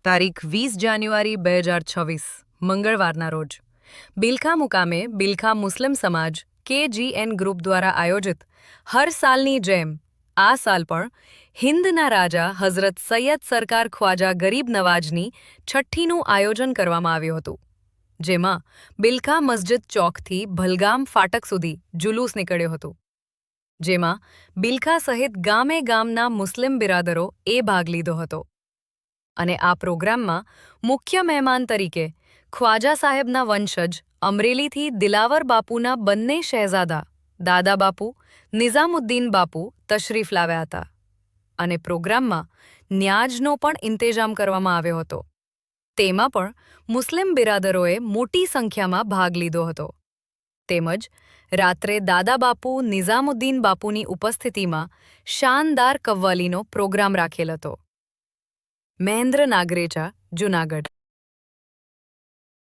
તારીખ 20 જાન્યુઆરી 2026 મંગળવારના રોજ બિલખા મુકામે બિલખા મુસ્લિમ સમાજ KGN ગ્રુપ દ્વારા આયોજિત હર સાલની જેમ આ સાલ પણ હિન્દના રાજા હઝરત સૈયદ સરકાર ખ્વાજા ગરીબ નવાજની છઠ્ઠીનું આયોજન કરવામાં આવ્યું હતું, જેમાં બિલખા મસ્જિદ ચોકથી ભલગામ ફાટક સુધી જુલુસ નીકળ્યો હતો, જેમાં બિલખા સહિત ગામે ગામના મુસ્લિમ બિરાદરો ભાગ લીધો હતો અને આ પ્રોગ્રામમાં મુખ્ય મહેમાન તરીકે ખ્વાજા સાહેબના વંશજ અમરેલીથી દિલાવર બાપુના બંને શહેઝાદા દાદા બાપુ નિઝામુદ્દીન બાપુ તશરીફ લાવ્યા હતા અને પ્રોગ્રામમાં ન્યાજનો પણ ઇંતેજામ કરવામાં આવ્યો હતો. તેમાં પણ મુસ્લિમ બિરાદરોએ મોટી સંખ્યામાં ભાગ લીધો હતો તેમજ રાત્રે દાદા બાપુ નિઝામુદ્દીન બાપુની ઉપસ્થિતિમાં શાનદાર કવ્વાલીનો પ્રોગ્રામ રાખેલ હતો. મહેન્દ્ર નાગરેચા, જૂનાગઢ.